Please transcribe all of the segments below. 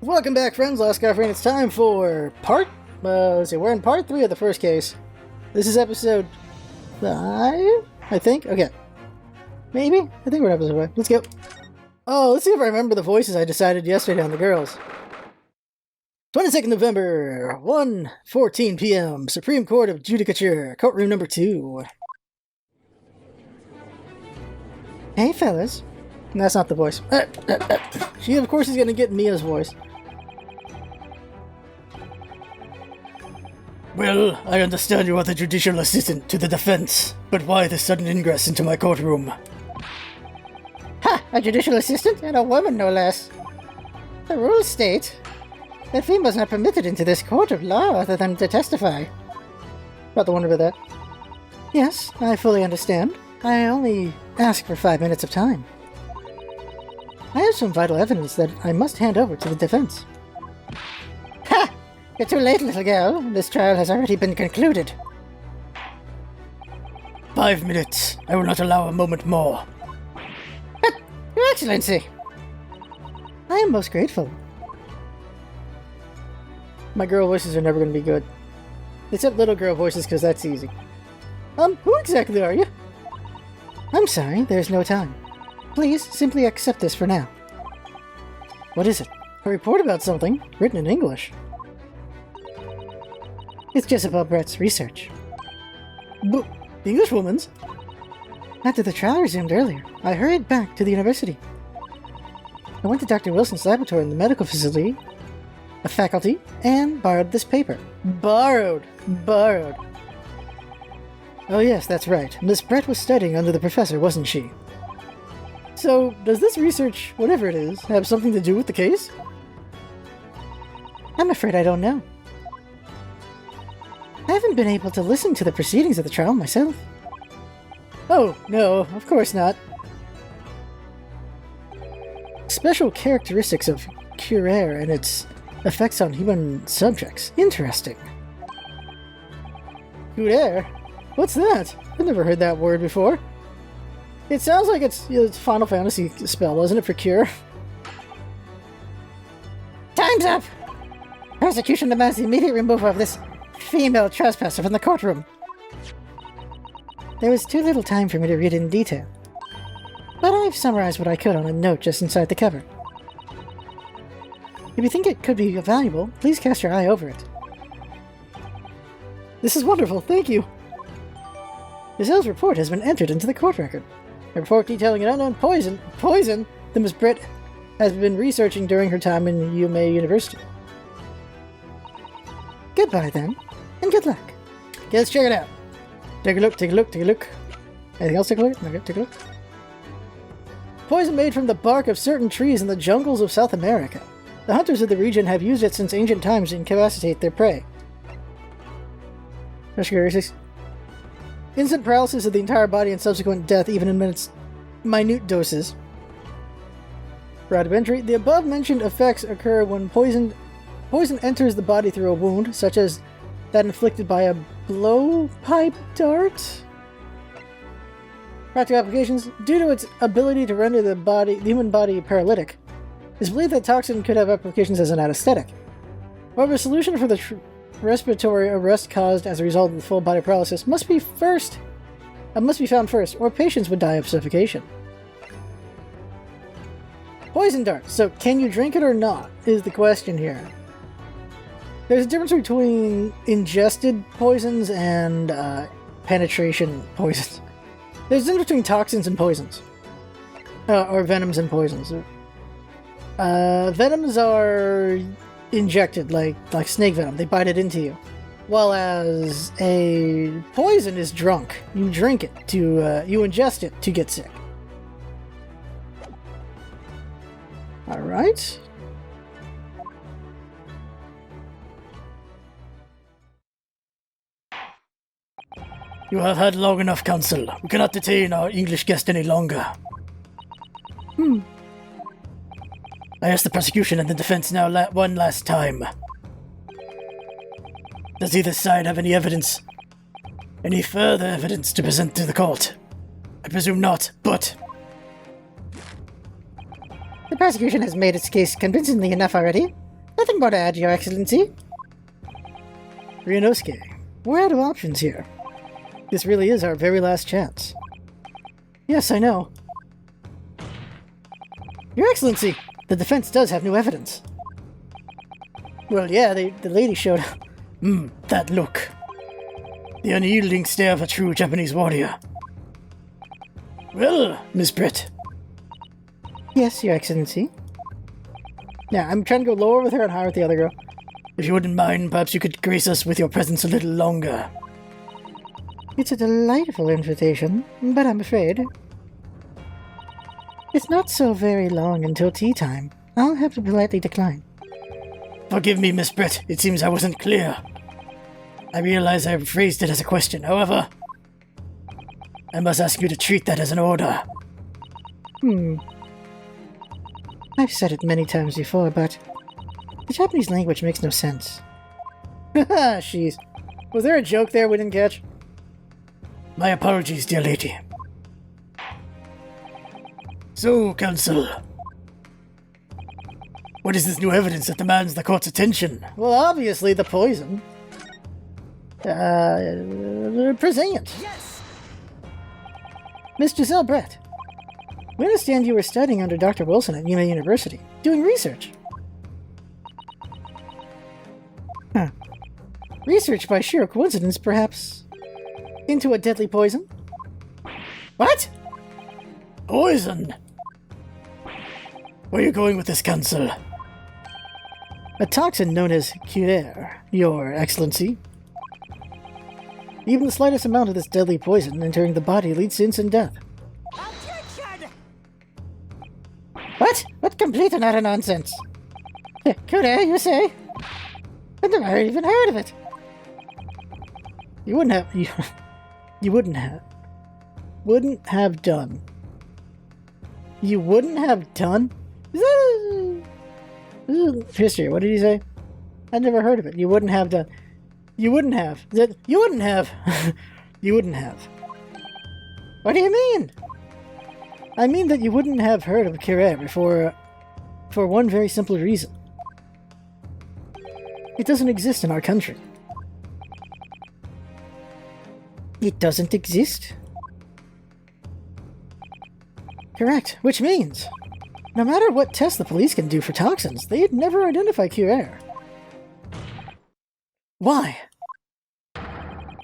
Welcome back, friends. Last guy friend. It's time for we're in part 3 of the first case. This is episode 5, I think. Okay. Maybe? I think we're episode 5. Let's go. Oh, let's see if I remember the voices I decided yesterday on the girls. 22nd November, 1:14 p.m. Supreme Court of Judicature, courtroom number 2. Hey, fellas. That's not the voice. She, of course, is going to get Mia's voice. Well, I understand you are the judicial assistant to the defense, but why the sudden ingress into my courtroom? Ha! A judicial assistant? And a woman, no less. The rules state that females are not permitted into this court of law other than to testify. About to wonder about that. Yes, I fully understand. I only ask for 5 minutes of time. I have some vital evidence that I must hand over to the defense. Ha! You're too late, little girl. This trial has already been concluded. 5 minutes. I will not allow a moment more. But, Your Excellency! I am most grateful. My girl voices are never going to be good. Except little girl voices, because that's easy. Who exactly are you? I'm sorry, there's no time. Please, simply accept this for now. What is it? A report about something, written in English. It's Jezebel Brett's research. The Englishwoman's? After the trial resumed earlier, I hurried back to the university. I went to Dr. Wilson's laboratory in the medical facility, a faculty, and borrowed this paper. Borrowed. Oh yes, that's right. Miss Brett was studying under the professor, wasn't she? So, does this research, whatever it is, have something to do with the case? I'm afraid I don't know. I haven't been able to listen to the proceedings of the trial myself. Oh, no, of course not. Special characteristics of Curare and its effects on human subjects. Interesting. Curare? What's that? I've never heard that word before. It sounds like it's Final Fantasy spell, wasn't it, for cure? Time's up! Prosecution demands the immediate removal of this female trespasser from the courtroom. There was too little time for me to read it in detail, but I've summarized what I could on a note just inside the cover. If you think it could be valuable, please cast your eye over it. This is wonderful, thank you! Giselle's report has been entered into the court record. A report detailing an unknown poison that Miss Britt has been researching during her time in UMA University. Goodbye then, and good luck. Okay, let's check it out. Take a look. Anything else take a look? Okay, take a look. Poison made from the bark of certain trees in the jungles of South America. The hunters of the region have used it since ancient times to incapacitate their prey. Instant paralysis of the entire body and subsequent death even in minute doses. Route of entry. The above-mentioned effects occur when poison enters the body through a wound, such as that inflicted by a blowpipe dart. Practical applications. Due to its ability to render the human body paralytic, it's believed that toxin could have applications as an anesthetic. However, a solution for the respiratory arrest caused as a result of the full body paralysis must be found first, or patients would die of suffocation. Poison dart. So, can you drink it or not, is the question here. There's a difference between ingested poisons and penetration poisons. There's a difference between toxins and poisons. Or venoms and poisons. Venoms are injected, like snake venom. They bite it into you. While as a poison is drunk. You drink it you ingest it to get sick. Alright. You have had long enough, counsel. We cannot detain our English guest any longer. I ask the prosecution and the defense now one last time. Does either side have any evidence? Any further evidence to present to the court? I presume not, but... The prosecution has made its case convincingly enough already. Nothing more to add, Your Excellency. Ryunosuke, we're out of options here. This really is our very last chance. Yes, I know. Your Excellency, the defense does have new evidence. Well, yeah, the lady showed up. That look. The unyielding stare of a true Japanese warrior. Well, Miss Brett. Yes, Your Excellency. Yeah, I'm trying to go lower with her and higher with the other girl. If you wouldn't mind, perhaps you could grace us with your presence a little longer. It's a delightful invitation, but I'm afraid it's not so very long until tea time. I'll have to politely decline. Forgive me, Miss Brett. It seems I wasn't clear. I realize I phrased it as a question. However, I must ask you to treat that as an order. I've said it many times before, but the Japanese language makes no sense. Haha, sheesh. Was there a joke there we didn't catch? My apologies, dear lady. So, Counsel, what is this new evidence that demands the court's attention? Well, obviously the poison. Present. Yes! Miss Giselle Brett, we understand you were studying under Dr. Wilson at Yuma University, doing research. Huh. Research by sheer coincidence, perhaps, into a deadly poison? What? Poison? Where are you going with this, Counsel? A toxin known as Cuiraire, Your Excellency. Even the slightest amount of this deadly poison entering the body leads to instant death. Objection! What? What complete and utter nonsense? Cuiraire, you say? I've never even heard of it. You wouldn't have... You wouldn't have... Wouldn't have done. You wouldn't have done? Is that history? What did he say? I'd never heard of it. You wouldn't have done. You wouldn't have. You wouldn't have. You wouldn't have. What do you mean? I mean that you wouldn't have heard of Cuiraire before, for one very simple reason. It doesn't exist in our country. It doesn't exist? Correct, which means, no matter what tests the police can do for toxins, they'd never identify Cuiraire. Why?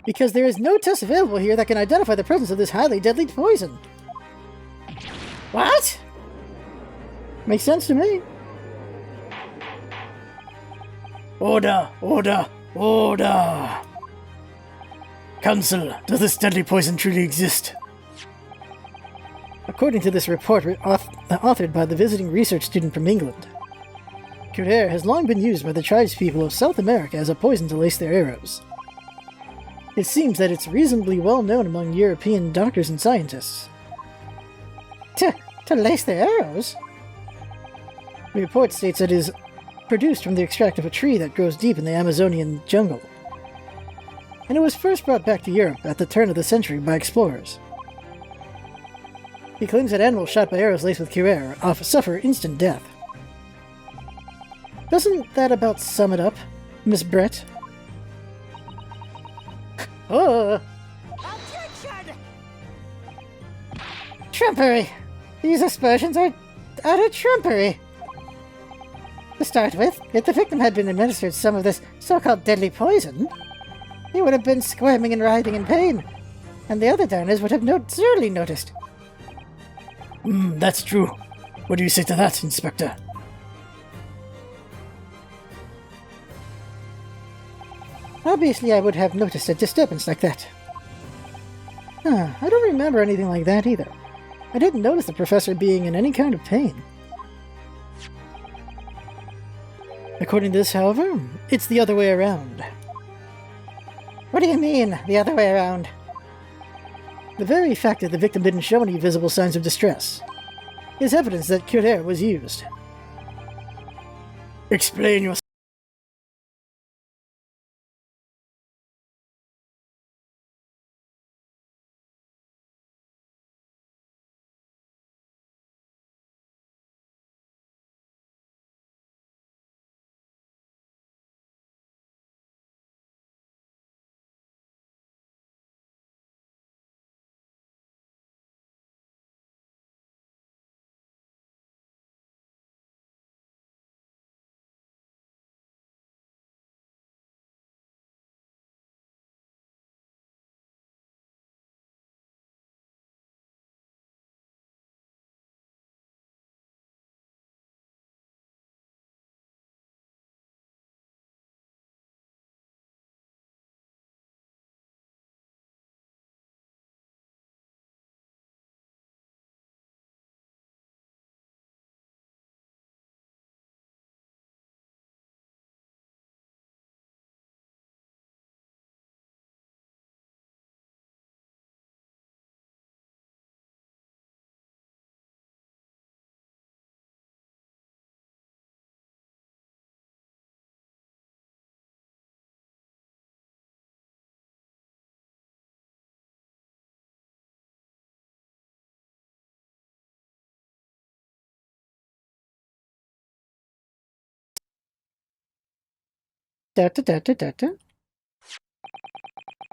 Because there is no test available here that can identify the presence of this highly deadly poison. What? Makes sense to me. Order! Order! Order! Counsel, does this deadly poison truly exist? According to this report authored by the visiting research student from England, Cuiraire has long been used by the tribespeople of South America as a poison to lace their arrows. It seems that it's reasonably well known among European doctors and scientists. To lace their arrows? The report states that it is produced from the extract of a tree that grows deep in the Amazonian jungle, and it was first brought back to Europe at the turn of the century by explorers. He claims that animals shot by arrows laced with Cuiraire suffer instant death. Doesn't that about sum it up, Miss Brett? Oh! Objection! Trumpery! These aspersions are utter trumpery! To start with, if the victim had been administered some of this so-called deadly poison, he would have been squirming and writhing in pain, and the other diners would have surely noticed. That's true. What do you say to that, Inspector? Obviously, I would have noticed a disturbance like that. I don't remember anything like that either. I didn't notice the professor being in any kind of pain. According to this, however, it's the other way around. What do you mean, the other way around? The very fact that the victim didn't show any visible signs of distress is evidence that Cuiraire was used. Explain yourself.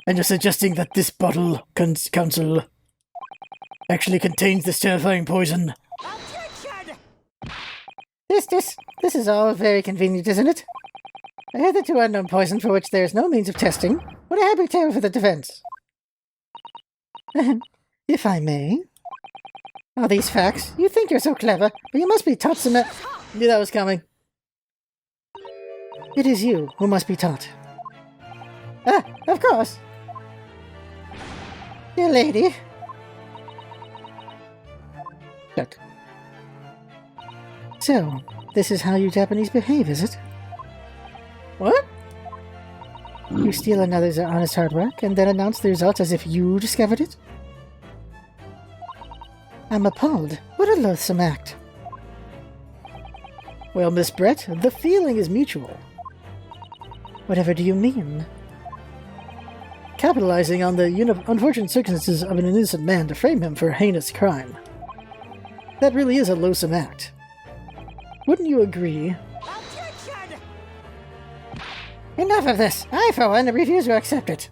And you're suggesting that this bottle, Council, actually contains this terrifying poison? Objection! This is all very convenient, isn't it? A hitherto unknown poison for which there is no means of testing. What a happy tale for the defense. If I may. All these facts. You think you're so clever, but you must be taught some... Knew that was coming. It is you who must be taught. Ah, of course. Dear lady. Look. So, this is how you Japanese behave, is it? What? You steal another's honest hard work and then announce the results as if you discovered it? I'm appalled. What a loathsome act. Well, Miss Brett, the feeling is mutual. Whatever do you mean? Capitalizing on the unfortunate circumstances of an innocent man to frame him for a heinous crime. That really is a loathsome act. Wouldn't you agree? Objection! Enough of this! I, for one, refuse to accept it.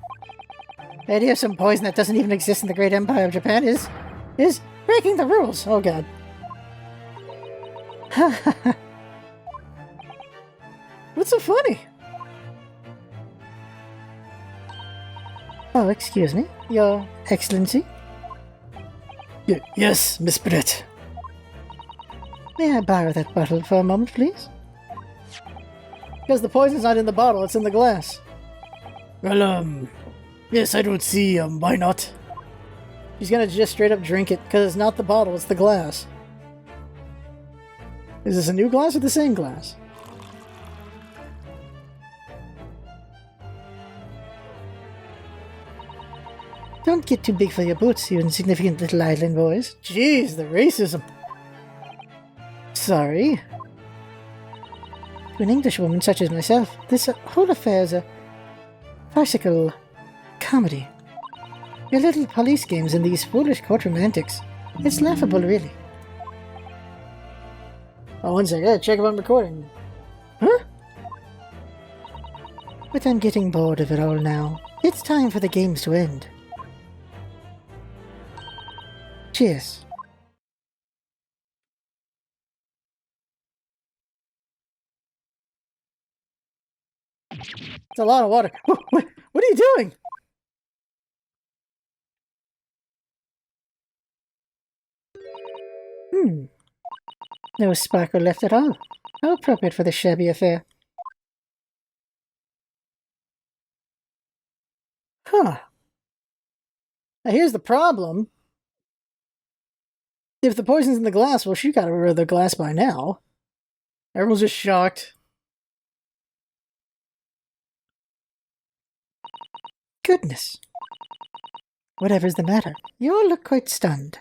The idea of some poison that doesn't even exist in the great empire of Japan is breaking the rules! Oh god. What's so funny? Oh, excuse me, Your Excellency? Yes, Miss Brett. May I borrow that bottle for a moment, please? Because the poison's not in the bottle, it's in the glass. Well, yes, I don't see, why not? She's gonna just straight up drink it, because it's not the bottle, it's the glass. Is this a new glass or the same glass? Don't get too big for your boots, you insignificant little island boys. Jeez, the racism. Sorry. To an Englishwoman such as myself, this whole affair is a farcical comedy. Your little police games and these foolish courtroom antics. It's laughable, really. Oh, one sec. I gotta check if I'm recording. Huh? But I'm getting bored of it all now. It's time for the games to end. Cheers. It's a lot of water. What are you doing? No sparkle left at all. How appropriate for this shabby affair. Huh. Now here's the problem. If the poison's in the glass, well, she got rid of the glass by now. Everyone's just shocked. Goodness. Whatever's the matter, you all look quite stunned.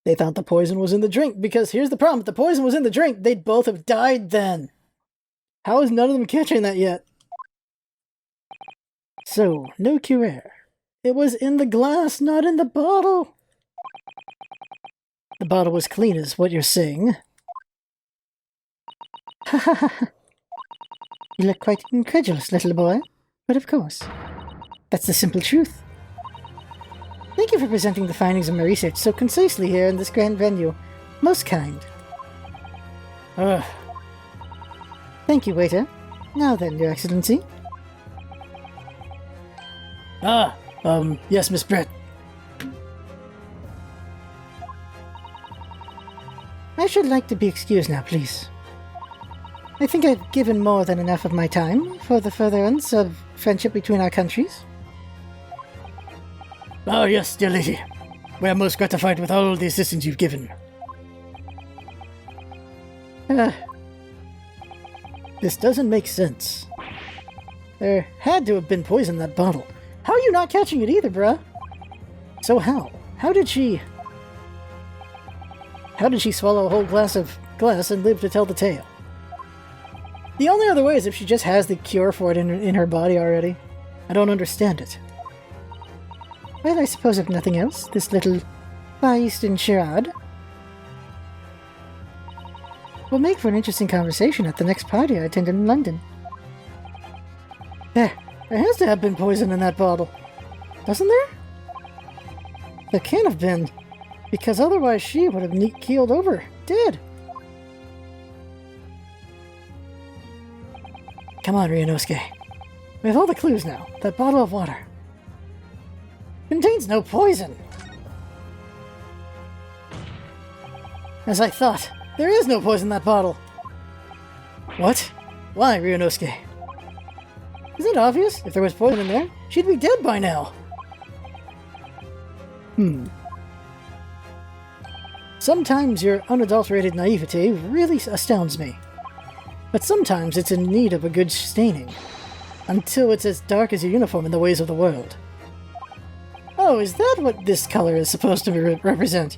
They thought the poison was in the drink, because here's the problem. If the poison was in the drink, they'd both have died then. How is none of them catching that yet? So, no cure. It was in the glass, not in the bottle. The bottle was clean is what you're saying. Ha ha ha. You look quite incredulous, little boy. But of course, that's the simple truth. Thank you for presenting the findings of my research so concisely here in this grand venue. Most kind. Thank you, waiter. Now then, Your Excellency. Yes, Miss Brett. I should like to be excused now, please. I think I've given more than enough of my time for the furtherance of friendship between our countries. Oh, yes, dear lady. We are most gratified with all the assistance you've given. This doesn't make sense. There had to have been poison in that bottle. How are you not catching it either, bruh? So how? How did she swallow a whole glass of glass and live to tell the tale? The only other way is if she just has the cure for it in her body already. I don't understand it. Well, I suppose if nothing else, this little Far Eastern charade. will make for an interesting conversation at the next party I attend in London. There has to have been poison in that bottle. Doesn't there? There can't have been, because otherwise she would have keeled over, dead. Come on, Ryunosuke. We have all the clues now. That bottle of water contains no poison. As I thought, there is no poison in that bottle. What? Why, Ryunosuke? Isn't it obvious? If there was poison in there, she'd be dead by now. Sometimes your unadulterated naivete really astounds me. But sometimes it's in need of a good staining. Until it's as dark as your uniform in the ways of the world. Oh, is that what this color is supposed to represent?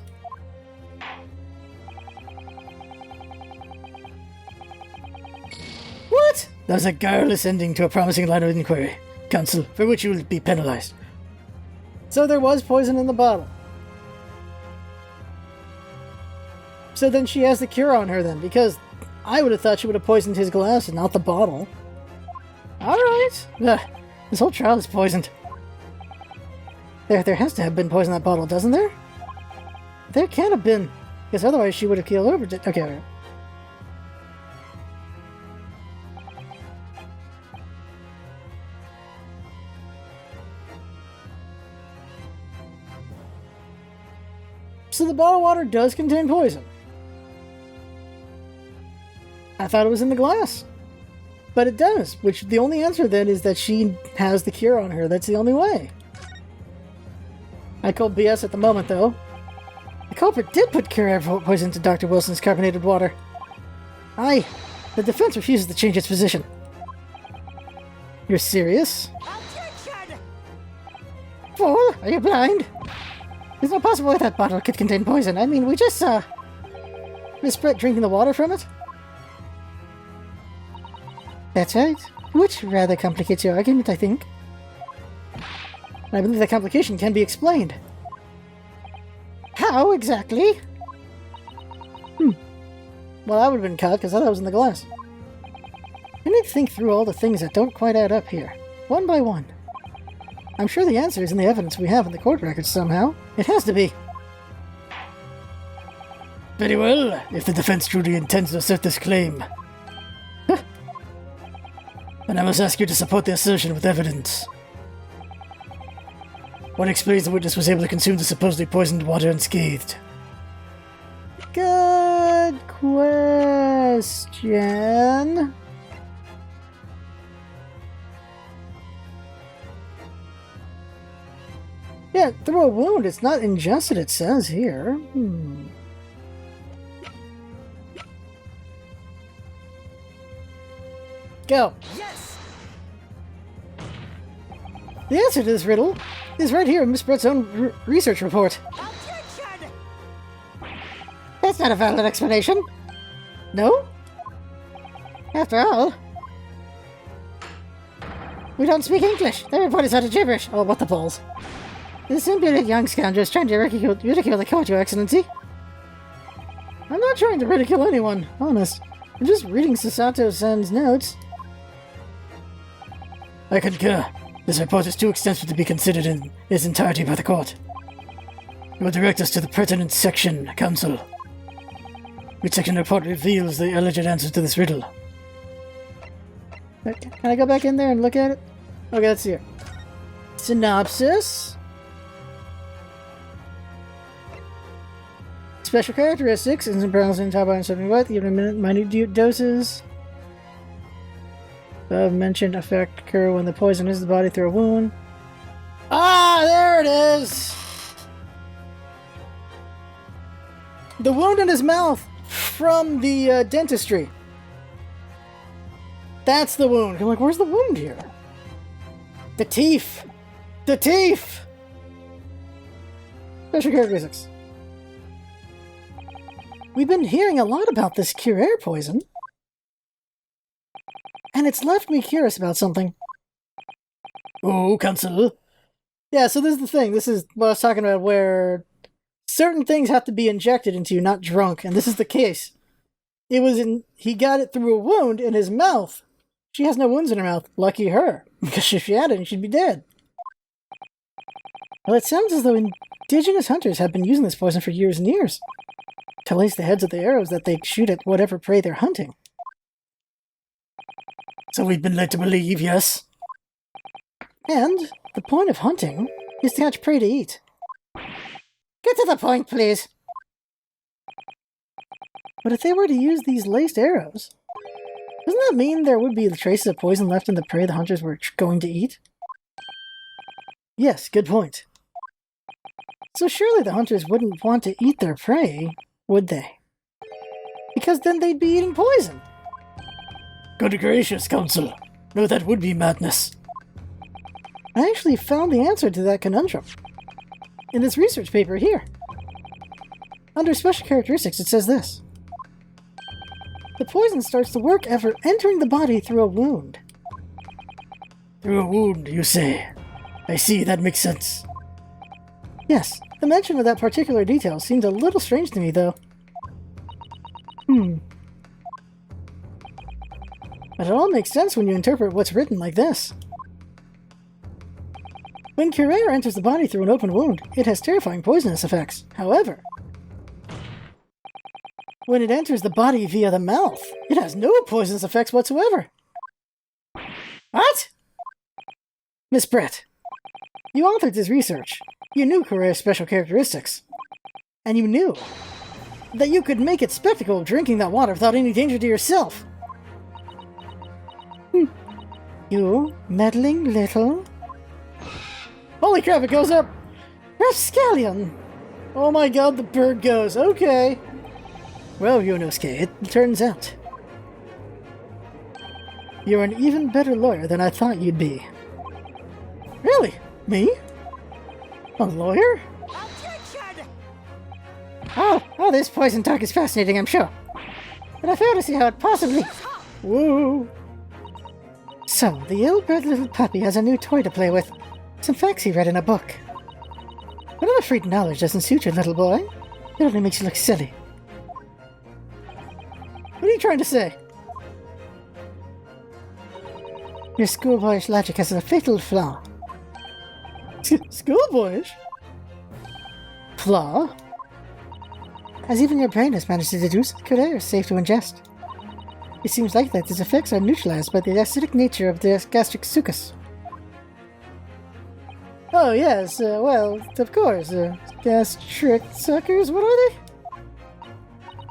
What? That was a garrulous ending to a promising line of inquiry, Counsel, for which you will be penalized. So there was poison in the bottle. So then she has the cure on her then, because I would have thought she would have poisoned his glass and not the bottle. Alright. This whole trial is poisoned. There has to have been poison in that bottle, doesn't there? There can't have been, because otherwise she would have keeled over. Okay, alright. So the bottle of water does contain poison. I thought it was in the glass. But it does, which the only answer then is that she has the cure on her. That's the only way. I call BS at the moment, though. The culprit did put cure poison into Dr. Wilson's carbonated water. Aye, the defense refuses to change its position. You're serious? Objection! Fool, are you blind? There's no possible way that bottle could contain poison. I mean, we just saw Miss Brett drinking the water from it. That's right, which rather complicates your argument, I think. I believe the complication can be explained. How exactly? Well, I would have been caught because I thought it was in the glass. I need to think through all the things that don't quite add up here, one by one. I'm sure the answer is in the evidence we have in the court records somehow. It has to be. Very well, if the defense truly intends to assert this claim. Then I must ask you to support the assertion with evidence. What explains the witness was able to consume the supposedly poisoned water unscathed? Good question. Yeah, through a wound. It's not ingested, it says here. Go. Yes! The answer to this riddle is right here in Miss Brett's own research report. Objection! That's not a valid explanation. No? After all, we don't speak English. The report is utter gibberish. Oh, what the balls. This impudent young scoundrel is trying to ridicule the court, Your Excellency. I'm not trying to ridicule anyone, honest. I'm just reading Sasato-san's notes. I concur. This report is too extensive to be considered in its entirety by the court. It will direct us to the pertinent section, Counsel. Which section of the report reveals the alleged answers to this riddle? Can I go back in there and look at it? Okay, let's see here. Synopsis. Special characteristics. Instant paralysis, top iron, something wet. Even minute doses. Above-mentioned effect occur when the poison hits the body through a wound. Ah, there it is! The wound in his mouth from the dentistry. That's the wound. I'm like, where's the wound here? The teeth! The teeth! Special characteristics. We've been hearing a lot about this cure air poison. And it's left me curious about something. Oh, Counsel. Yeah, so this is the thing. This is what I was talking about, where certain things have to be injected into you, not drunk. And this is the case. he got it through a wound in his mouth. She has no wounds in her mouth. Lucky her. Because if she had it, she'd be dead. Well, it sounds as though indigenous hunters have been using this poison for years and years to lace the heads of the arrows that they shoot at whatever prey they're hunting. So we've been led to believe, yes? And the point of hunting is to catch prey to eat. Get to the point, please. But if they were to use these laced arrows, doesn't that mean there would be traces of poison left in the prey the hunters were going to eat? Yes, good point. So surely the hunters wouldn't want to eat their prey, would they? Because then they'd be eating poison. Good gracious, Council. No, that would be madness. I actually found the answer to that conundrum in this research paper here. Under special characteristics, it says this. The poison starts to work after entering the body through a wound. Through a wound, you say? I see, that makes sense. Yes, the mention of that particular detail seemed a little strange to me, though. But it all makes sense when you interpret what's written like this. When Cuirae enters the body through an open wound, it has terrifying poisonous effects. However, when it enters the body via the mouth, it has no poisonous effects whatsoever. What? Miss Brett, you authored this research. You knew Cuirae's special characteristics. And you knew that you could make it spectacle of drinking that water without any danger to yourself. You meddling little... Holy crap, it goes up! Rapscallion! Oh my god, the bird goes. Okay. Well, Yonosuke, it turns out you're an even better lawyer than I thought you'd be. Really? Me? A lawyer? Objection! Oh, this poison talk is fascinating, I'm sure. But I fail to see how it possibly... Whoa! So, the ill-bred little puppy has a new toy to play with. Some facts he read in a book. But I'm afraid knowledge doesn't suit you, little boy. It only makes you look silly. What are you trying to say? Your schoolboyish logic has a fatal flaw. Schoolboyish? Flaw? As even your brain has managed to deduce, Cuirae is safe to ingest. It seems likely that its effects are neutralized by the acidic nature of the gastric sucus. Oh yes, well, of course, gastric suckers, what are they?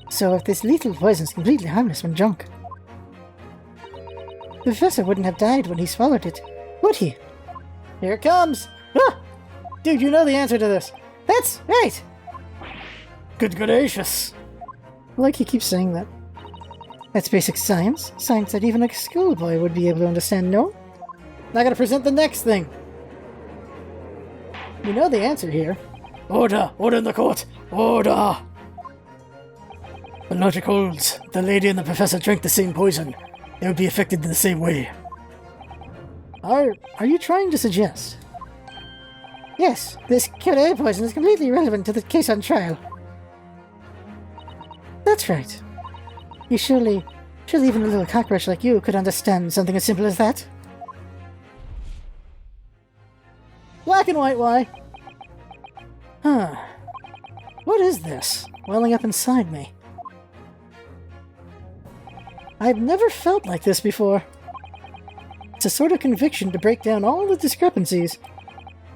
So if this lethal poison is completely harmless when drunk, the professor wouldn't have died when he swallowed it, would he? Here it comes! Ah! Dude, you know the answer to this. That's right! Good gracious. Like he keeps saying that. That's basic science. Science that even a schoolboy would be able to understand, no? Now I gotta present the next thing. You know the answer here. Order! Order in the court! Order! The logic holds. The lady and the professor drank the same poison. They would be affected in the same way. Are you trying to suggest? Yes, this Cuirae poison is completely irrelevant to the case on trial. That's right. You surely even a little cockroach like you could understand something as simple as that. Black and white, why? Huh. What is this welling up inside me? I've never felt like this before. It's a sort of conviction to break down all the discrepancies.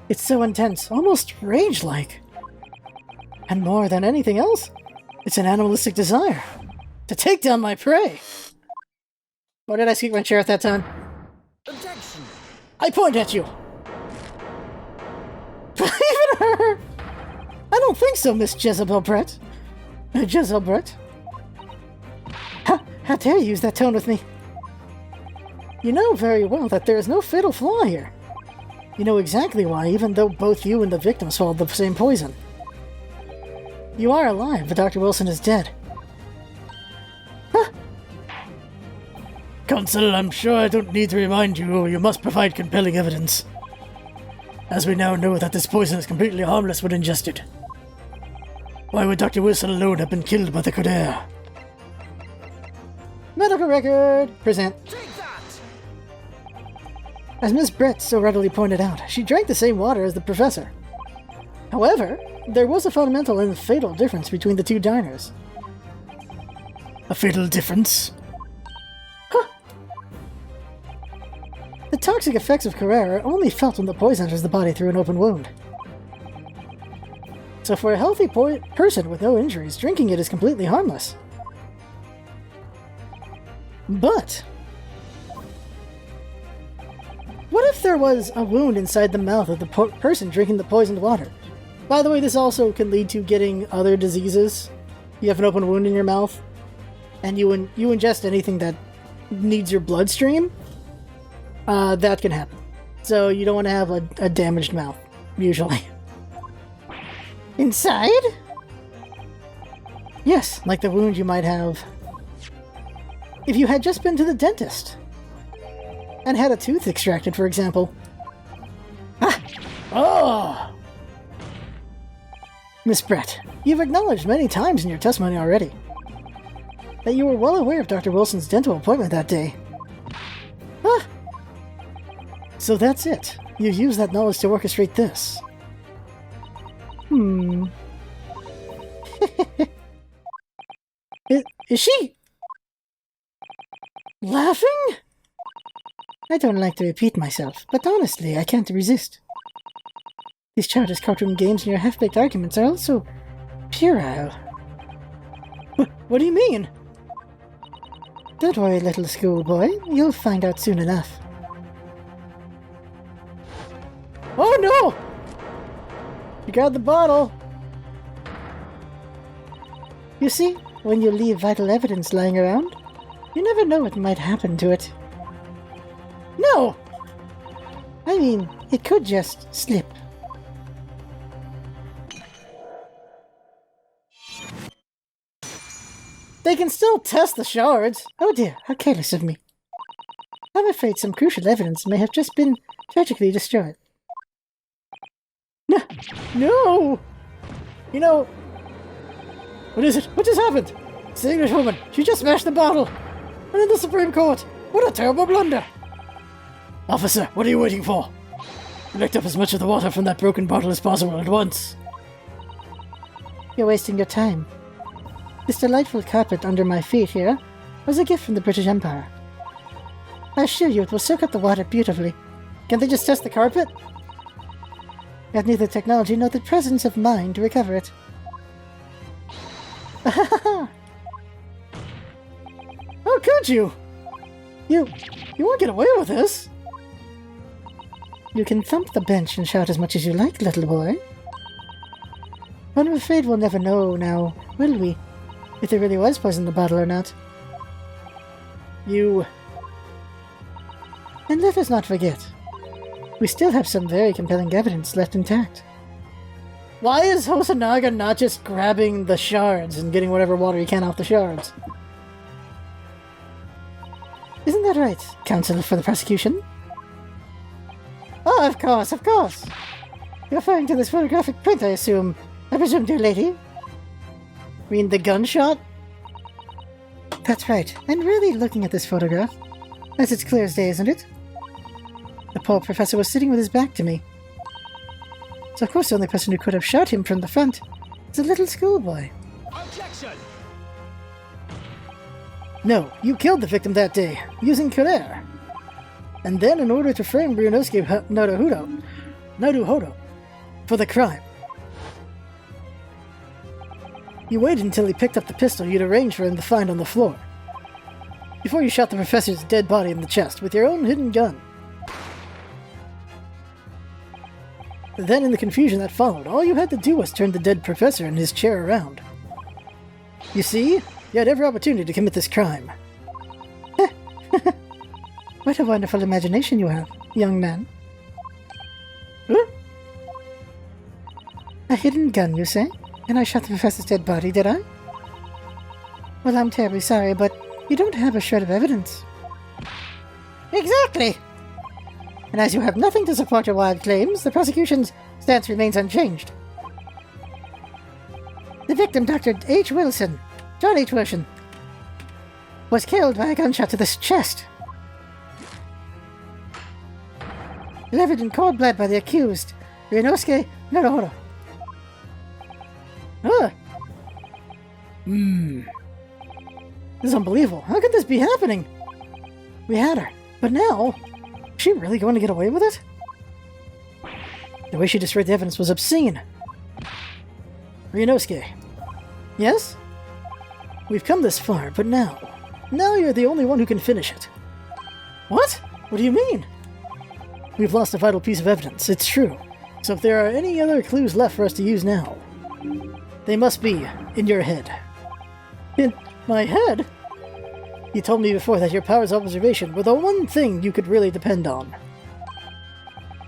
It's so intense, almost rage-like. And more than anything else, it's an animalistic desire to take down my prey. Or did I squeak my chair at that time? Objection! I point at you! Even her! I don't think so, Miss Jezebel Brett. Jezebel Brett? How dare you use that tone with me? You know very well that there is no fatal flaw here. You know exactly why, even though both you and the victim swallowed the same poison. You are alive, but Dr. Wilson is dead. Huh? Counsel, I'm sure I don't need to remind you, you must provide compelling evidence. As we now know that this poison is completely harmless when ingested. Why would Dr. Wilson alone have been killed by the Cuirae? Medical record! Present. Take that! As Miss Brett so readily pointed out, she drank the same water as the professor. However, there was a fundamental and fatal difference between the two diners. A fatal difference? Huh. The toxic effects of Carrera are only felt when the poison enters the body through an open wound. So for a healthy person with no injuries, drinking it is completely harmless. But what if there was a wound inside the mouth of the person drinking the poisoned water? By the way, this also can lead to getting other diseases. You have an open wound in your mouth, and you ingest anything that needs your bloodstream, that can happen. So you don't want to have a damaged mouth, usually. Inside? Yes, like the wound you might have if you had just been to the dentist and had a tooth extracted, for example. Ah! Oh! Miss Brett, you've acknowledged many times in your testimony already that you were well aware of Dr. Wilson's dental appointment that day. Ah! So that's it. You used that knowledge to orchestrate this. Is she laughing? I don't like to repeat myself, but honestly, I can't resist. These childish cartoon games and your half-baked arguments are also puerile. What do you mean? Don't worry, little schoolboy. You'll find out soon enough. Oh no! You got the bottle! You see, when you leave vital evidence lying around, you never know what might happen to it. No! I mean, it could just slip. They can still test the shards! Oh dear, how careless of me. I'm afraid some crucial evidence may have just been tragically destroyed. No! You know... What is it? What just happened? It's the English woman. She just smashed the bottle. And in the Supreme Court. What a terrible blunder. Officer, what are you waiting for? Collect up as much of the water from that broken bottle as possible at once. You're wasting your time. This delightful carpet under my feet here was a gift from the British Empire. I assure you it will soak up the water beautifully. Can't they just test the carpet? I have neither technology nor the presence of mind to recover it. How could you? You won't get away with this. You can thump the bench and shout as much as you like, little boy. But I'm afraid we'll never know now, will we? If there really was poison in the bottle or not. And let us not forget, we still have some very compelling evidence left intact. Why is Hosonaga not just grabbing the shards and getting whatever water he can off the shards? Isn't that right, counsel for the prosecution? Oh, of course, of course. You're referring to this photographic print, I assume. I presume, dear lady. Mean the gunshot? That's right. I'm really looking at this photograph. As it's clear as day, isn't it? The poor professor was sitting with his back to me. So of course the only person who could have shot him from the front is a little schoolboy. Objection! No, you killed the victim that day, using Carrera. And then in order to frame Ryunosuke Naruhodo for the crime. You waited until he picked up the pistol you'd arranged for him to find on the floor, before you shot the professor's dead body in the chest with your own hidden gun. Then in the confusion that followed, all you had to do was turn the dead professor and his chair around. You see, you had every opportunity to commit this crime. What a wonderful imagination you have, young man. Huh? A hidden gun, you say? And I shot the professor's dead body, did I? Well, I'm terribly sorry, but you don't have a shred of evidence. Exactly! And as you have nothing to support your wild claims, the prosecution's stance remains unchanged. The victim, Dr. H. Wilson. John H. Wilson. was killed by a gunshot to the chest. Delivered in cold blood by the accused, Ryunosuke Naruhodo. Huh. This is unbelievable. How could this be happening? We had her, but now, is she really going to get away with it? The way she destroyed the evidence was obscene. Ryunosuke. Yes? We've come this far, but now you're the only one who can finish it. What? What do you mean? We've lost a vital piece of evidence, it's true. So if there are any other clues left for us to use now, they must be in your head. In my head? You told me before that your powers of observation were the one thing you could really depend on.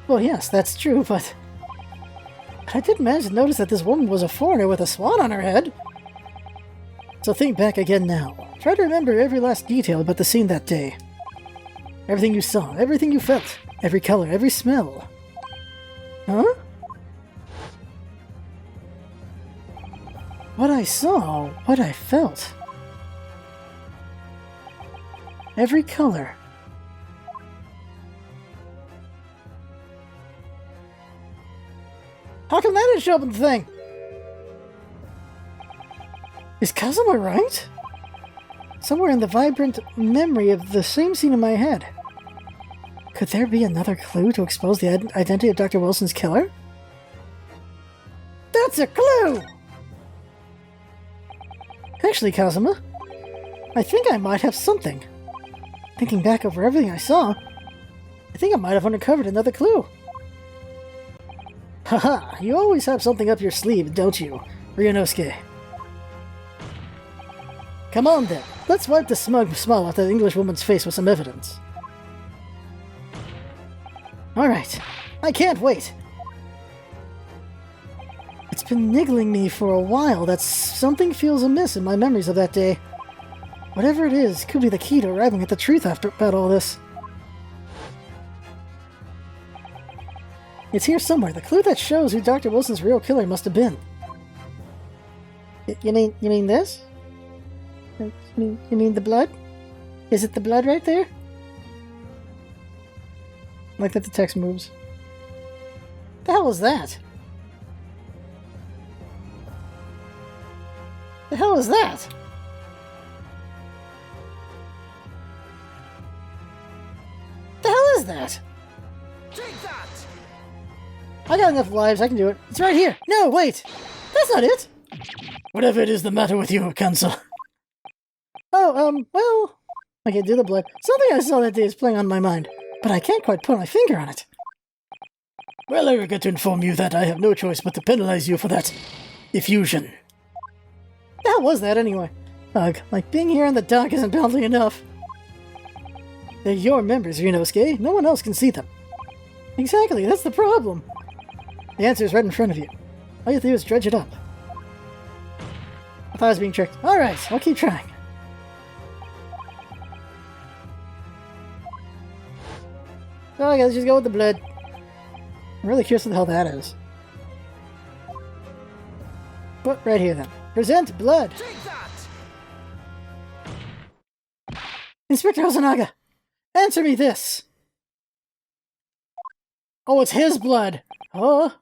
Well, yes, that's true, but I didn't manage to notice that this woman was a foreigner with a swan on her head. So think back again now. Try to remember every last detail about the scene that day. Everything you saw, everything you felt, every color, every smell. Huh? What I saw, what I felt. Every color. How come that didn't show up in the thing? Is Kazuma right? Somewhere in the vibrant memory of the same scene in my head. Could there be another clue to expose the identity of Dr. Wilson's killer? That's a clue! Actually, Kazuma, I think I might have something. Thinking back over everything I saw, I think I might have uncovered another clue. Haha, you always have something up your sleeve, don't you, Ryunosuke? Come on then, let's wipe the smug smile off that English woman's face with some evidence. Alright, I can't wait. It's been niggling me for a while that something feels amiss in my memories of that day. Whatever it is could be the key to arriving at the truth about all this. It's here somewhere, the clue that shows who Dr. Wilson's real killer must have been. You mean this? You mean the blood? Is it the blood right there? I like that the text moves. The hell is that? The hell is that? The hell is that? Take that! I got enough lives, I can do it. It's right here. No, wait! That's not it! Whatever it is the matter with you, Kansel. Oh, well... I can do the blood. Something I saw that day is playing on my mind, but I can't quite put my finger on it. Well, I regret to inform you that I have no choice but to penalize you for that effusion. The hell was that, anyway? Ugh, like being here in the dark isn't boundary enough. They're your members, Ryunosuke. No one else can see them. Exactly, that's the problem. The answer is right in front of you. All you have to do is dredge it up. I thought I was being tricked. Alright, I'll keep trying. Oh, I guess just go with the blood. I'm really curious what the hell that is. But right here then. Present blood! Take that! Inspector Hosonaga! Answer me this! Oh, it's his blood! Oh?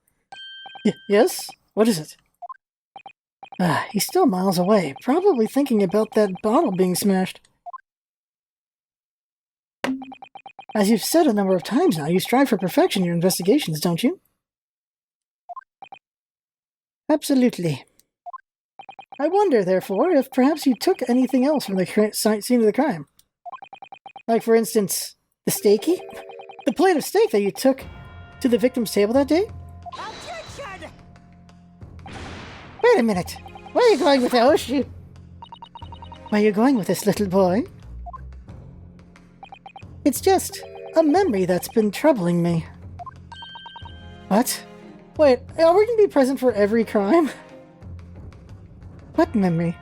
Yes? What is it? He's still miles away, probably thinking about that bottle being smashed. As you've said a number of times now, you strive for perfection in your investigations, don't you? Absolutely. I wonder, therefore, if perhaps you took anything else from the scene of the crime. Like, for instance, the steaky? The plate of steak that you took to the victim's table that day? Objection! Wait a minute. Where are you going with that? Oh, shoot. Where are you going with this, little boy? It's just a memory that's been troubling me. What? Wait, are we going to be present for every crime? What memory?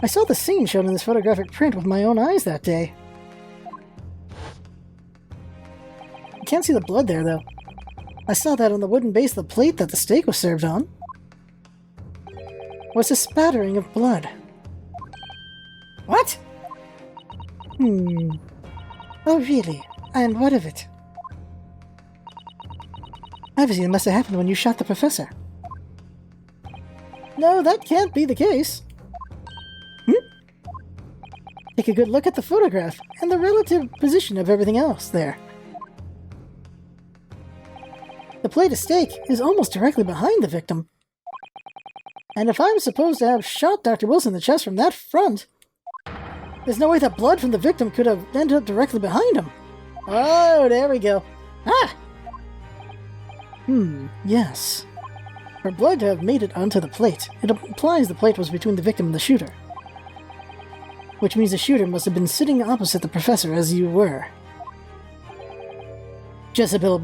I saw the scene shown in this photographic print with my own eyes that day. I can't see the blood there, though. I saw that on the wooden base of the plate that the steak was served on. Was a spattering of blood. What? Oh, really? And what of it? Obviously, it must have happened when you shot the professor. No, that can't be the case. Take a good look at the photograph and the relative position of everything else there. The plate of steak is almost directly behind the victim. And if I'm supposed to have shot Dr. Wilson in the chest from that front, there's no way that blood from the victim could have ended up directly behind him. Oh, there we go. Ah! Yes. For blood to have made it onto the plate, it implies the plate was between the victim and the shooter. Which means the shooter must have been sitting opposite the professor as you were. Giselle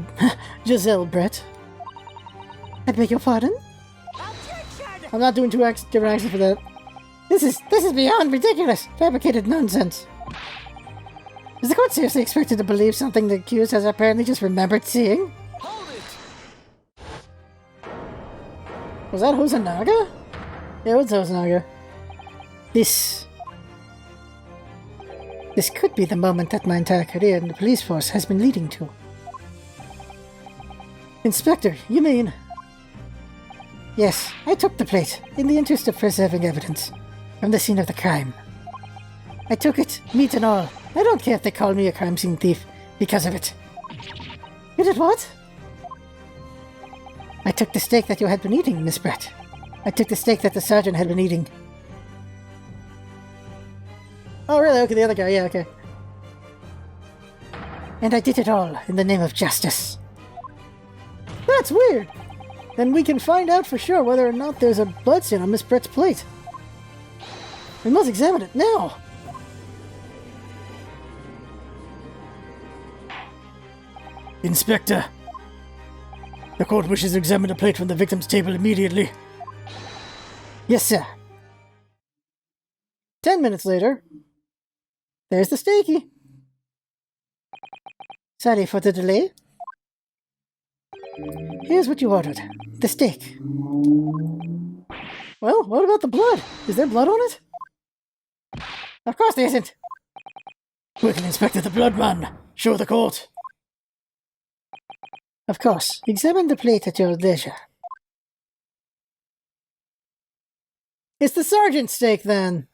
Brett. I beg your pardon? Objection! I'm not doing two different accents for that. This is beyond ridiculous! Fabricated nonsense. Is the court seriously expected to believe something the accused has apparently just remembered seeing? Hold it! Was that Hosonaga? Yeah, it was Hosonaga. This could be the moment that my entire career in the police force has been leading to. Inspector, you mean? Yes, I took the plate, in the interest of preserving evidence, from the scene of the crime. I took it, meat and all. I don't care if they call me a crime scene thief, because of it. You did what? I took the steak that you had been eating, Miss Brett. I took the steak that the sergeant had been eating. Oh, really? Okay, the other guy. Yeah, okay. And I did it all in the name of justice. That's weird. Then we can find out for sure whether or not there's a bloodstain on Miss Brett's plate. We must examine it now. Inspector, the court wishes to examine the plate from the victim's table immediately. Yes, sir. 10 minutes later. There's the steaky. Sorry for the delay. Here's what you ordered. The steak. Well, what about the blood? Is there blood on it? Of course there isn't. Quickly, Inspector, the blood man. Show the court. Of course. Examine the plate at your leisure. It's the sergeant's steak, then.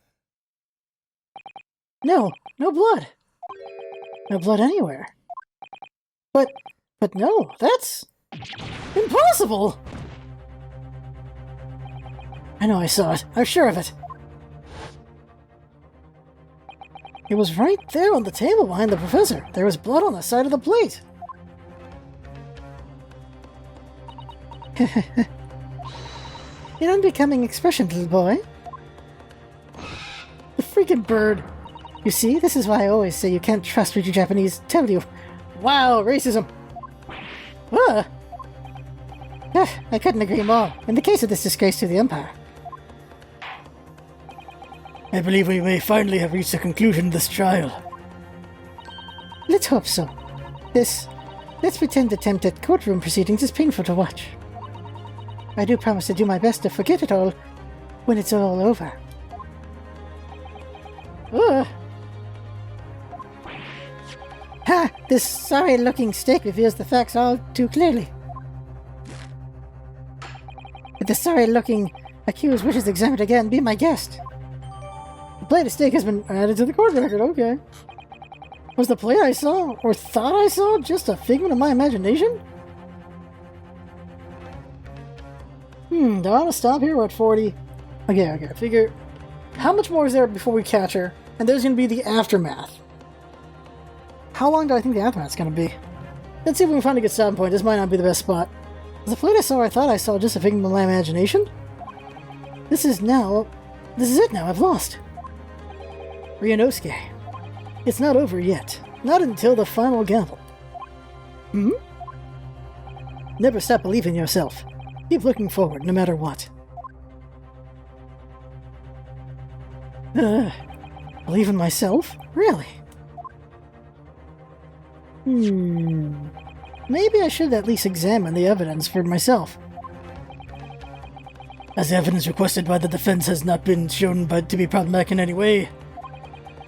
No blood. No blood anywhere. But no, that's impossible! I know I saw it. I'm sure of it. It was right there on the table behind the professor. There was blood on the side of the plate. An unbecoming expression, little boy. The freaking bird. You see, this is why I always say you can't trust what your Japanese tell you. Wow, racism. I couldn't agree more. In the case of this disgrace to the Empire. I believe we may finally have reached a conclusion of this trial. Let's hope so. Let's pretend attempt at courtroom proceedings is painful to watch. I do promise to do my best to forget it all when it's all over. Ha! This sorry-looking steak reveals the facts all too clearly. If the sorry-looking accused wishes to examine it again, be my guest. The plate of steak has been added to the court record, okay. Was the plate I saw, or thought I saw, just a figment of my imagination? Do I want to stop here? We're at 40. Okay, figure... How much more is there before we catch her? And there's going to be the aftermath. How long do I think the aftermath's going to be? Let's see if we can find a good stopping point. This might not be the best spot. Was the plate I saw or I thought I saw just a figment of my imagination? This is it now. I've lost. Ryunosuke. It's not over yet. Not until the final gamble. Never stop believing in yourself. Keep looking forward, no matter what. Believe in myself? Really? Maybe I should at least examine the evidence for myself. As the evidence requested by the defense has not been shown to be problematic in any way,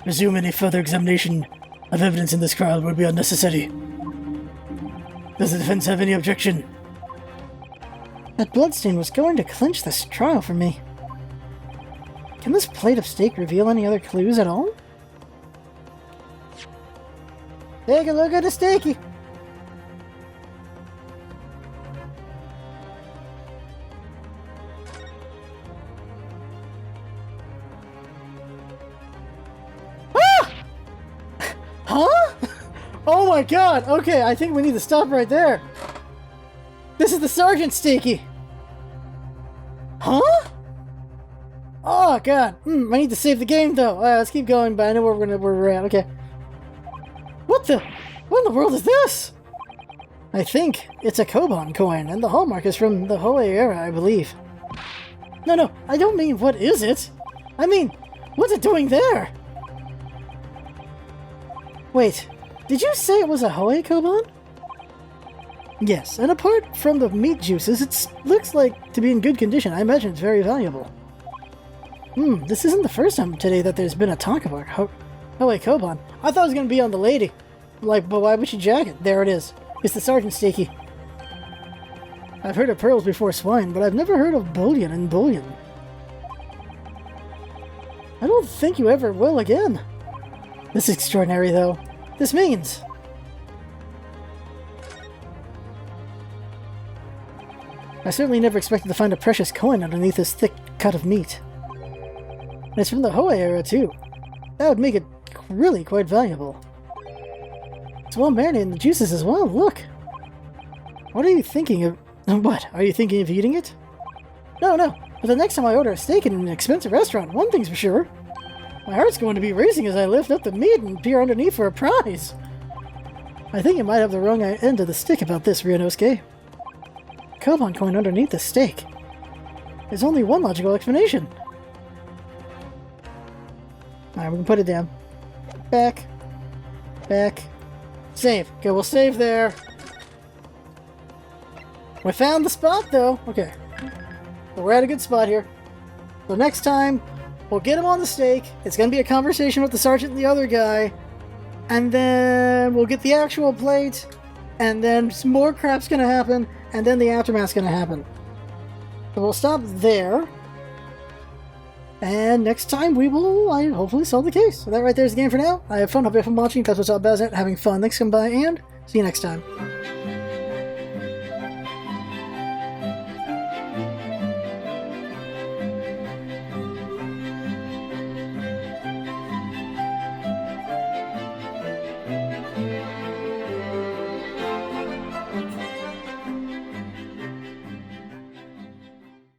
Presume any further examination of evidence in this trial would be unnecessary. Does the defense have any objection? That bloodstain was going to clinch this trial for me. Can this plate of steak reveal any other clues at all? Take a look at the steaky. Ah! Huh? Oh my god! Okay, I think we need to stop right there. This is the Sergeant Steaky. Huh? Oh god. I need to save the game though. Let's keep going, but I know where we're at. Okay. What in the world is this? I think it's a Koban coin, and the hallmark is from the Hoei era, I believe. No, I don't mean what is it. I mean, what's it doing there? Wait, did you say it was a Hoei Koban? Yes, and apart from the meat juices, it looks like to be in good condition. I imagine it's very valuable. This isn't the first time today that there's been a talk about Hoei Koban. I thought it was going to be on the lady. Like, but why would she jack it? There it is. It's the Sergeant Steaky. I've heard of pearls before swine, but I've never heard of bullion and bullion. I don't think you ever will again. This is extraordinary, though. This means... I certainly never expected to find a precious coin underneath this thick cut of meat. And it's from the Hoei era, too. That would make it really quite valuable. It's well marinated in the juices as well, look! What are you thinking of... What? Are you thinking of eating it? No, but the next time I order a steak in an expensive restaurant, one thing's for sure. My heart's going to be racing as I lift up the meat and peer underneath for a prize. I think you might have the wrong end of the stick about this, Ryunosuke. Koban coin underneath the steak. There's only one logical explanation. Alright, we can put it down. Back. Save. Okay, we'll save there. We found the spot, though. Okay. So we're at a good spot here. So next time, we'll get him on the stake. It's going to be a conversation with the sergeant and the other guy. And then we'll get the actual plate. And then some more crap's going to happen. And then the aftermath's going to happen. So we'll stop there. And next time we will, hopefully solve the case. So that right there is the game for now. I have fun. Hope you have fun watching. That's what's up, Bazette. Having fun. Thanks for coming by, and see you next time.